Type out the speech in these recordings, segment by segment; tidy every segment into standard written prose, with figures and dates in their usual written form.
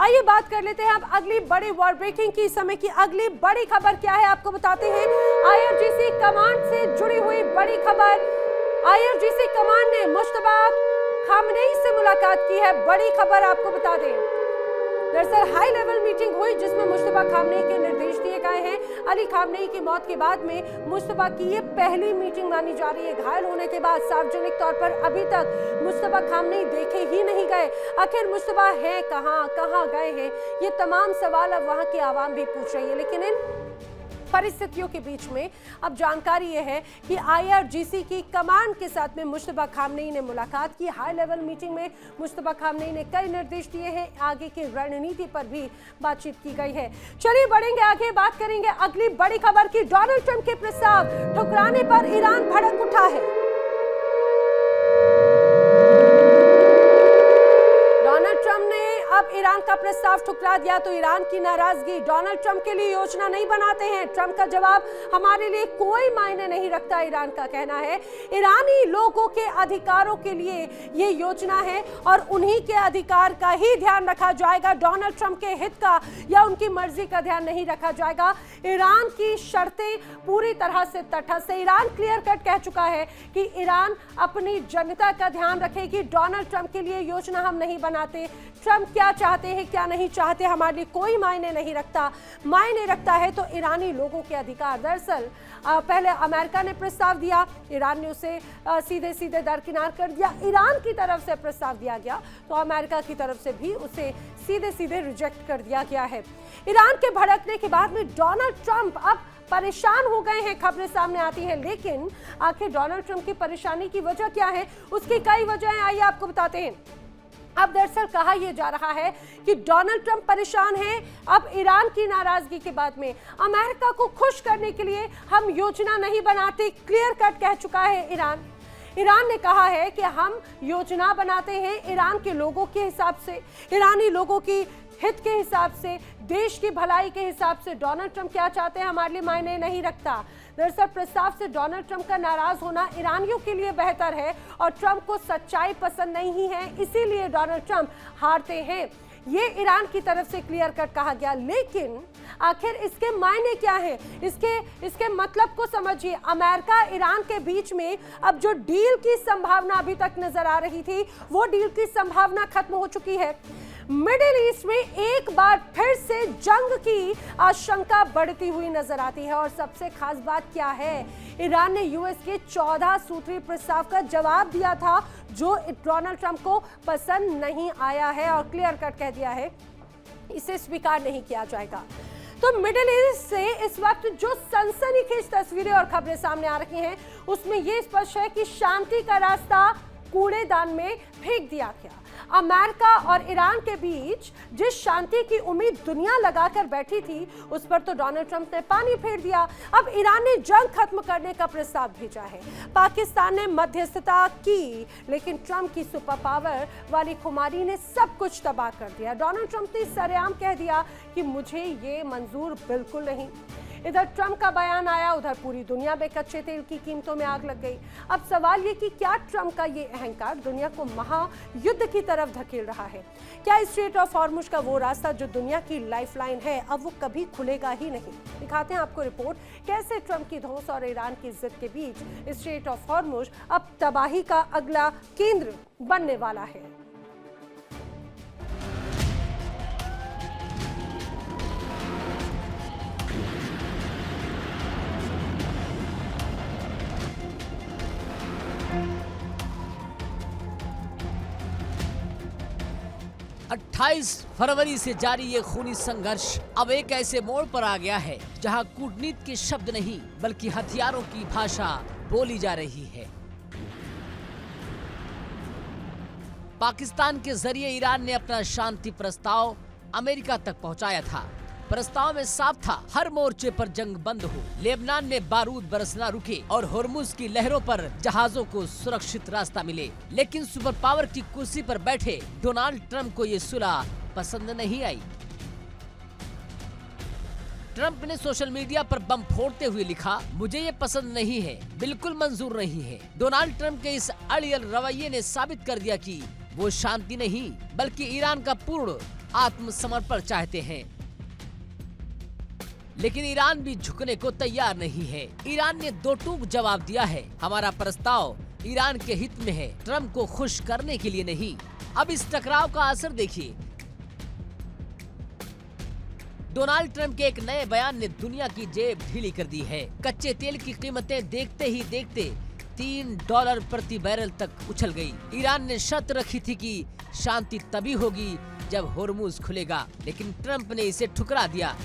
आइए बात कर लेते हैं अब अगली बड़ी वॉर ब्रेकिंग की। समय की अगली बड़ी खबर क्या है आपको बताते हैं। आईआरजीसी कमांड से जुड़ी हुई बड़ी खबर। आईआरजीसी कमांड ने मुश्तबा खामनेई से मुलाकात की है, बड़ी खबर आपको बता दें। दरअसल हाई लेवल मीटिंग हुई जिसमें मुश्तबा खामनेई के निर्देश दिए गए हैं। अली खामनेई की मौत के बाद में मुश्तबा की ये पहली मीटिंग मानी जा रही है। घायल होने के बाद सार्वजनिक तौर पर अभी तक मुश्तबा खामनेई देखे ही नहीं गए। आखिर मुश्तबा है कहां गए हैं, ये तमाम सवाल अब वहां की आवाम भी पूछ रही है। लेकिन इन परिस्थितियों के बीच में अब जानकारी यह है कि आईआरजीसी की कमांड के साथ में मुश्तबा खामनेई ने मुलाकात की। हाई लेवल मीटिंग में मुश्तबा खामनेई ने कई निर्देश दिए हैं, आगे की रणनीति पर भी बातचीत की गई है। चलिए बढ़ेंगे आगे, बात करेंगे अगली बड़ी खबर की। डोनाल्ड ट्रंप के प्रस्ताव ठुकराने पर ईरान भड़क उठा है। डोनाल्ड ट्रंप ने अब ईरान का प्रस्ताव ठुकरा दिया तो ईरान की नाराजगी। डोनाल्ड ट्रंप के लिए योजना नहीं बनाते हैं। ट्रंप का जवाब, हमारे लिए कोई मायने नहीं रखता। ईरान का कहना है ईरानी लोगों के अधिकारों के लिए ये योजना है और उन्हीं के अधिकार का ही ध्यान रखा जाएगा। डोनाल्ड ट्रंप के हित का या उनकी मर्जी का ध्यान नहीं रखा जाएगा। ईरान की शर्तें पूरी तरह से तटस्थ है। ईरान क्लियर कट कह चुका है कि ईरान अपनी जनता का ध्यान रखेगी। डोनाल्ड ट्रंप के लिए योजना हम नहीं बनाते। ट्रंप क्या चाहते हैं क्या नहीं चाहते हमारे लिए कोई मायने नहीं रखता। मायने रखता है तो ईरानी लोगों के अधिकार। दरअसल पहले अमेरिका ने प्रस्ताव दिया, ईरान ने उसे सीधे सीधे दरकिनार कर दिया। ईरान की तरफ से प्रस्ताव दिया गया तो अमेरिका की तरफ से भी उसे सीधे सीधे रिजेक्ट कर दिया गया है। ईरान के भड़कने के बाद में डोनाल्ड ट्रंप अब परेशान हो गए हैं, खबरें सामने आती हैं। लेकिन आखिर डोनाल्ड ट्रंप की परेशानी की वजह क्या है, उसकी कई वजहें आइए आपको बताते हैं। अब दरअसल कहा यह जा रहा है कि डोनाल्ड ट्रंप परेशान हैं अब ईरान की नाराजगी के बाद में। अमेरिका को खुश करने के लिए हम योजना नहीं बनाते, क्लियर कट कह चुका है ईरान। ईरान ने कहा है कि हम योजना बनाते हैं ईरान के लोगों के हिसाब से, ईरानी लोगों की हित के हिसाब से, देश की भलाई के हिसाब से। डोनाल्ड ट्रंप क्या चाहते हैं हमारे लिए मायने नहीं रखता। दरअसल प्रस्ताव से डोनाल्ड ट्रंप का नाराज होना ईरानियों के लिए बेहतर है और ट्रंप को सच्चाई पसंद नहीं है, इसीलिए डोनाल्ड ट्रंप हारते हैं। ये ईरान की तरफ से क्लियर कट कहा गया। लेकिन आखिर इसके मायने क्या है, इसके मतलब को समझिए। अमेरिका ईरान के बीच में अब जो डील की संभावना अभी तक नजर आ रही थी वो डील की संभावना खत्म हो चुकी है। मिडिल ईस्ट में एक बार फिर से जंग की आशंका बढ़ती हुई नजर आती है। और सबसे खास बात क्या है, ईरान ने यूएस के 14 सूत्री प्रस्ताव का जवाब दिया था जो डोनाल्ड ट्रंप को पसंद नहीं आया है और क्लियर कट कह दिया है इसे स्वीकार नहीं किया जाएगा। तो मिडिल ईस्ट से इस वक्त जो सनसनीखेज तस्वीरें और खबरें सामने आ रही हैं उसमें यह स्पष्ट है कि शांति का रास्ता कूड़ेदान में फेंक दिया गया। अमेरिका और ईरान के बीच जिस शांति की उम्मीद दुनिया लगाकर बैठी थी उस पर तो डोनाल्ड ट्रंप ने पानी फेर दिया। अब ईरान ने जंग खत्म करने का प्रस्ताव भेजा है। पाकिस्तान ने मध्यस्थता की लेकिन ट्रंप की सुपर पावर वाली खुमारी ने सब कुछ तबाह कर दिया। डोनाल्ड ट्रंप ने सरेआम कह दिया कि मुझे ये मंजूर बिल्कुल नहीं। इधर ट्रंप का बयान आया, उधर पूरी दुनिया में कच्चे तेल की कीमतों में आग लग गई। अब सवाल ये कि क्या ट्रंप का ये अहंकार दुनिया को महायुद्ध की तरफ धकेल रहा है? क्या स्ट्रेट ऑफ हॉर्मुज का वो रास्ता जो दुनिया की लाइफलाइन है अब वो कभी खुलेगा ही नहीं? दिखाते हैं आपको रिपोर्ट कैसे ट्रंप की धौंस और ईरान की जिद के बीच स्ट्रेट ऑफ हॉर्मुज अब तबाही का अगला केंद्र बनने वाला है। अट्ठाईस फरवरी से जारी ये खूनी संघर्ष अब एक ऐसे मोड़ पर आ गया है जहां कूटनीति के शब्द नहीं बल्कि हथियारों की भाषा बोली जा रही है। पाकिस्तान के जरिए ईरान ने अपना शांति प्रस्ताव अमेरिका तक पहुंचाया था। प्रस्ताव में साफ था हर मोर्चे पर जंग बंद हो, लेबनान में बारूद बरसना रुके और होर्मुज की लहरों पर जहाजों को सुरक्षित रास्ता मिले। लेकिन सुपर पावर की कुर्सी पर बैठे डोनाल्ड ट्रंप को ये सुलह पसंद नहीं आई। ट्रंप ने सोशल मीडिया पर बम फोड़ते हुए लिखा, मुझे ये पसंद नहीं है, बिल्कुल मंजूर नहीं है। डोनाल्ड ट्रंप के इस अड़ियल रवैये ने साबित कर दिया कि वो शांति नहीं बल्कि ईरान का पूर्ण आत्मसमर्पण चाहते हैं। लेकिन ईरान भी झुकने को तैयार नहीं है। ईरान ने दो टूक जवाब दिया है, हमारा प्रस्ताव ईरान के हित में है, ट्रंप को खुश करने के लिए नहीं। अब इस टकराव का असर देखिए। डोनाल्ड ट्रंप के एक नए बयान ने दुनिया की जेब ढीली कर दी है। कच्चे तेल की कीमतें देखते ही देखते $3 प्रति बैरल तक उछल गई। ईरान ने शर्त रखी थी कि शांति तभी होगी जब होर्मुज खुलेगा, लेकिन ट्रंप ने इसे ठुकरा दिया।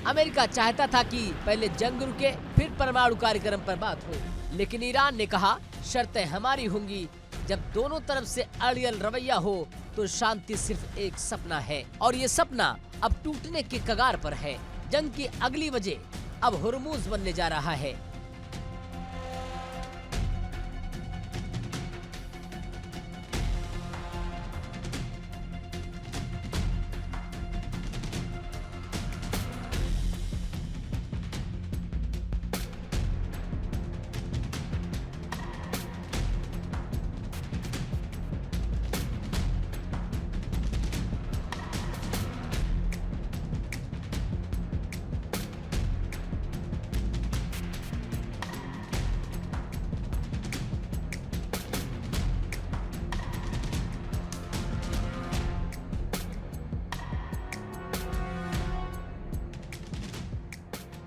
अमेरिका चाहता था कि पहले जंग रुके फिर परमाणु कार्यक्रम पर बात हो, लेकिन ईरान ने कहा शर्तें हमारी होंगी। जब दोनों तरफ से अड़ियल रवैया हो तो शांति सिर्फ एक सपना है, और ये सपना अब टूटने के कगार पर है। जंग की अगली वजह अब होर्मुज बनने जा रहा है।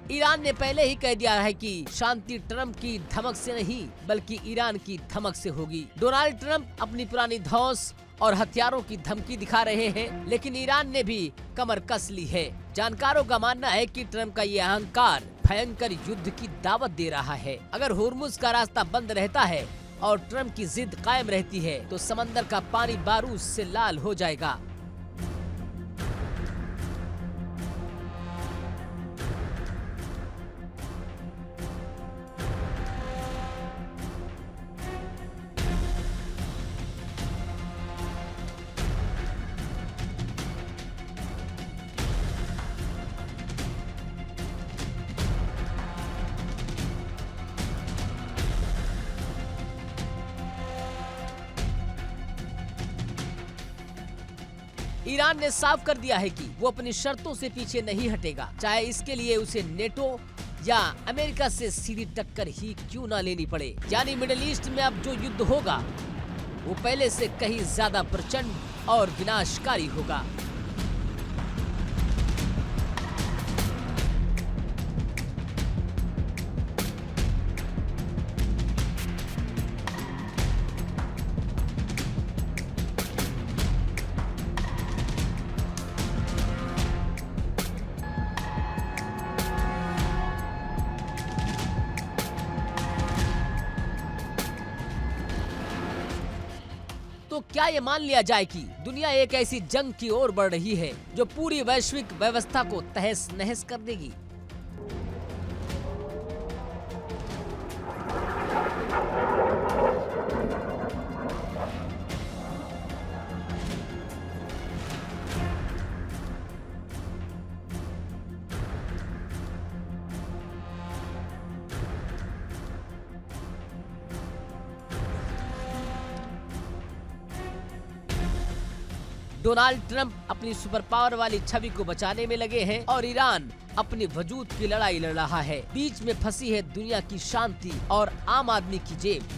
ईरान ने पहले ही कह दिया है कि शांति ट्रंप की धमक से नहीं बल्कि ईरान की धमक से होगी। डोनाल्ड ट्रंप अपनी पुरानी धौंस और हथियारों की धमकी दिखा रहे हैं, लेकिन ईरान ने भी कमर कस ली है। जानकारों का मानना है कि ट्रंप का ये अहंकार भयंकर युद्ध की दावत दे रहा है। अगर होर्मुज का रास्ता बंद रहता है और ट्रंप की जिद कायम रहती है तो समंदर का पानी बारूद से लाल हो जाएगा। ईरान ने साफ कर दिया है कि वो अपनी शर्तों से पीछे नहीं हटेगा, चाहे इसके लिए उसे नेटो या अमेरिका से सीधी टक्कर ही क्यों ना लेनी पड़े। यानी मिडिल ईस्ट में अब जो युद्ध होगा वो पहले से कहीं ज्यादा प्रचंड और विनाशकारी होगा। तो क्या ये मान लिया जाए कि दुनिया एक ऐसी जंग की ओर बढ़ रही है जो पूरी वैश्विक व्यवस्था को तहस नहस कर देगी? डोनाल्ड ट्रंप अपनी सुपर पावर वाली छवि को बचाने में लगे हैं और ईरान अपने वजूद की लड़ाई लड़ रहा है। बीच में फंसी है दुनिया की शांति और आम आदमी की जेब।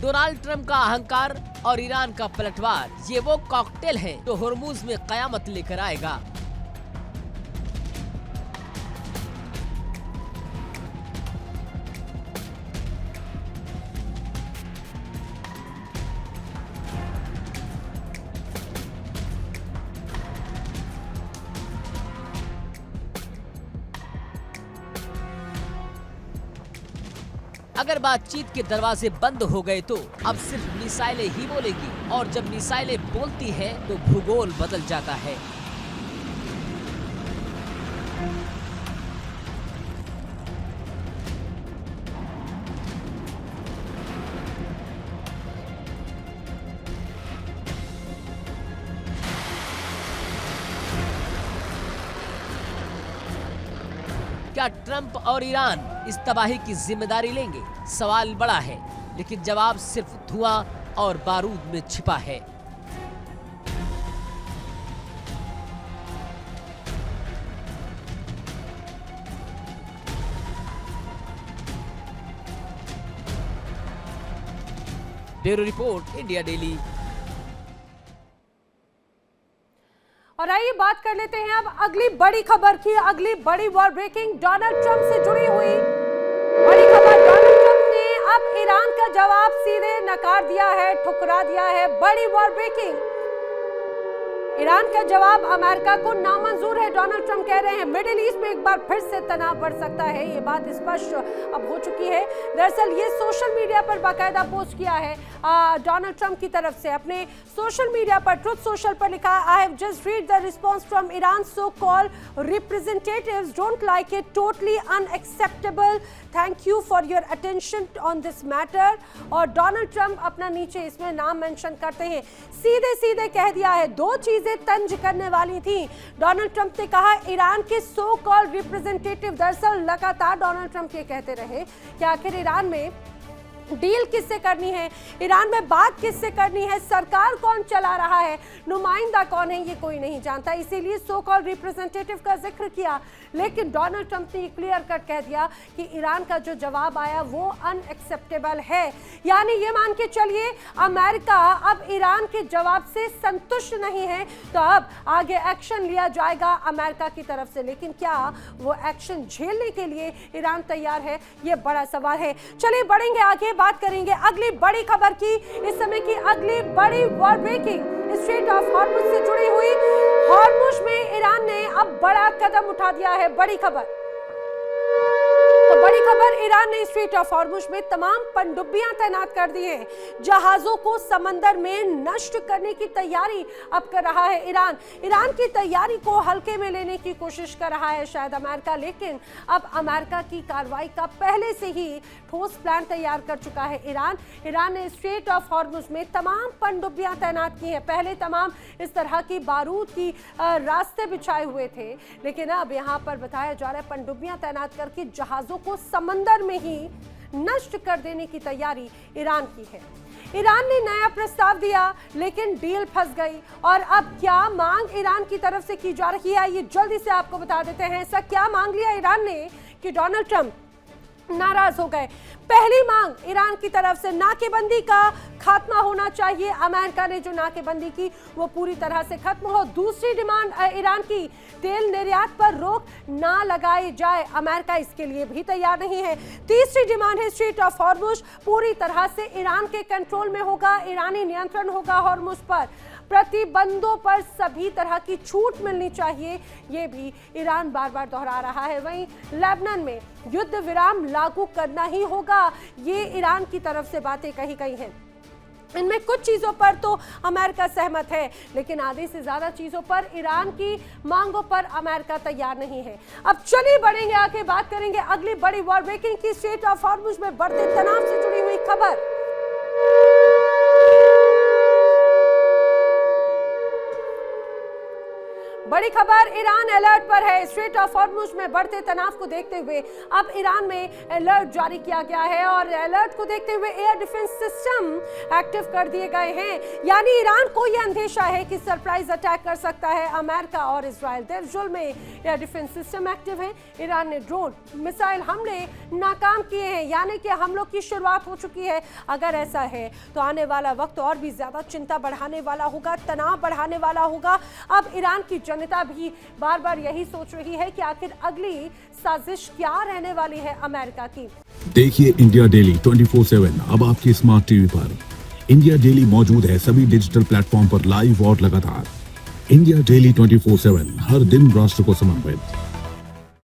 डोनाल्ड ट्रंप का अहंकार और ईरान का पलटवार, ये वो कॉकटेल है जो होर्मुज में कयामत लेकर आएगा। अगर बातचीत के दरवाजे बंद हो गए तो अब सिर्फ मिसाइलें ही बोलेगी, और जब मिसाइलें बोलती हैं तो भूगोल बदल जाता है। क्या ट्रंप और ईरान इस तबाही की जिम्मेदारी लेंगे? सवाल बड़ा है, लेकिन जवाब सिर्फ धुआं और बारूद में छिपा है। Bureau report, India daily. और आइए बात कर लेते हैं अब अगली बड़ी खबर की। अगली बड़ी वॉर ब्रेकिंग डोनाल्ड ट्रंप से जुड़ी हुई बड़ी खबर। डोनाल्ड ट्रंप ने अब ईरान का जवाब सीधे नकार दिया है, ठुकरा दिया है। बड़ी वॉर ब्रेकिंग, ईरान का जवाब अमेरिका को नामंजूर है। डोनाल्ड ट्रंप कह रहे हैं मिडिल ईस्ट में एक बार फिर से तनाव बढ़ सकता है। ये बात स्पष्ट अब हो चुकी है। दरअसल ये सोशल मीडिया पर बाकायदा पोस्ट किया है डोनाल्ड ट्रंप की तरफ से। अपने सोशल मीडिया पर, ट्रुथ सोशल पर लिखा, I have just read the response from Iran so called representatives, don't like it, totally unacceptable, thank you for your attention on this matter. और डोनाल्ड ट्रंप अपना नीचे इसमें नाम मेंशन करते हैं। सीधे सीधे कह दिया है, दो चीजें तंज करने वाली थी। डोनाल्ड ट्रंप ने कहा ईरान के सो कॉल्ड रिप्रेजेंटेटिव, दरअसल लगातार डोनाल्ड ट्रंप ये कहते रहे कि आखिर ईरान में डील किससे करनी है, ईरान में बात किससे करनी है, सरकार कौन चला रहा है, नुमाइंदा कौन है, ये कोई नहीं जानता। इसीलिए सो कॉल्ड रिप्रेजेंटेटिव का जिक्र किया। लेकिन डोनाल्ड ट्रंप ने क्लियर कट कह दिया कि ईरान का जो जवाब आया वो अनएक्सेप्टेबल है। यानी ये मान के चलिए अमेरिका अब ईरान के जवाब से संतुष्ट नहीं है, तो अब आगे एक्शन लिया जाएगा अमेरिका की तरफ से। लेकिन क्या वो एक्शन झेलने के लिए ईरान तैयार है, ये बड़ा सवाल है। चलिए बढ़ेंगे आगे, बात करेंगे अगली बड़ी खबर की। इस समय की अगली बड़ी war breaking strait of Hormuz से जुड़ी हुई। हॉर्मुज में ईरान ने अब बड़ा कदम उठा दिया है। बड़ी खबर, तो बड़ी खबर, ईरान ने स्ट्रेट ऑफ हॉर्मुज में तमाम पनडुब्बियां तैनात कर दी हैं। जहाजों को समंदर में नष्ट करने की तैयारी अब कर रहा है ईरान। ईरान की तैयारी को हल्के में लेने की कोशिश कर रहा है शायद अमेरिका, लेकिन अब अमेरिका की कार्रवाई का पहले से ही ठोस प्लान तैयार कर चुका है ईरान। ईरान ने स्ट्रेट ऑफ हॉर्मुज में तमाम पनडुब्बियां तैनात की हैं। पहले तमाम इस तरह की बारूद की रास्ते बिछाए हुए थे, लेकिन अब यहाँ पर बताया जा रहा है पनडुब्बियां तैनात करके जहाजों को समंदर में ही नष्ट कर देने की तैयारी ईरान की है। ईरान ने नया प्रस्ताव दिया, लेकिन डील फंस गई। और अब क्या मांग ईरान की तरफ से की जा रही है, ये जल्दी से आपको बता देते हैं। ऐसा क्या मांग लिया ईरान ने कि डोनाल्ड ट्रंप नाराज हो गए। पहली मांग ईरान की तरफ से नाकेबंदी का खात्मा होना चाहिए। अमेरिका ने जो नाकेबंदी की वो पूरी तरह से खत्म हो। दूसरी डिमांड ईरान की, तेल निर्यात पर रोक ना लगाई जाए। अमेरिका इसके लिए भी तैयार नहीं है। तीसरी डिमांड है स्ट्रेट ऑफ हॉर्मुज पूरी तरह से ईरान के कंट्रोल में होगा, ईरानी नियंत्रण होगा हॉर्मुज पर। प्रतिबंधों पर सभी तरह की छूट मिलनी चाहिए, ये भी ईरान बार बार दोहरा रहा है। वहीं लेबनान में युद्ध विराम लागू करना ही होगा, ये ईरान की तरफ से बातें कही गई हैं। इनमें कुछ चीजों पर तो अमेरिका सहमत है, लेकिन आधे से ज्यादा चीजों पर, ईरान की मांगों पर अमेरिका तैयार नहीं है। अब चलिए बढ़ेंगे आगे, बात करेंगे अगली बड़ी वॉर ब्रेकिंग की। स्ट्रेट ऑफ हॉर्मुज में बढ़ते तनाव से जुड़ी हुई खबर। बड़ी खबर ईरान अलर्ट पर है। स्ट्रेट ऑफ हॉर्मुज में बढ़ते तनाव को देखते हुए अब ईरान में अलर्ट जारी किया गया है और अलर्ट को देखते हुए एयर डिफेंस सिस्टम एक्टिव कर दिए गए हैं। यानी ईरान को यह अंदेशा है कि सरप्राइज अटैक कर सकता है अमेरिका और इजराइल। देर में एयर डिफेंस सिस्टम एक्टिव है। ईरान ने ड्रोन मिसाइल हमले नाकाम किए हैं, यानी कि हमलों की शुरुआत हो चुकी है। अगर ऐसा है तो आने वाला वक्त और भी ज्यादा चिंता बढ़ाने वाला होगा, तनाव बढ़ाने वाला होगा। अब ईरान की जनता भी बार बार यही सोच रही है कि आखिर अगली साजिश क्या रहने वाली है अमेरिका की। देखिए इंडिया डेली 24/7 अब आपकी स्मार्ट टीवी पर। इंडिया डेली मौजूद है सभी डिजिटल प्लेटफॉर्म पर लाइव और लगातार। इंडिया डेली 24/7 हर दिन राष्ट्र को समर्पित।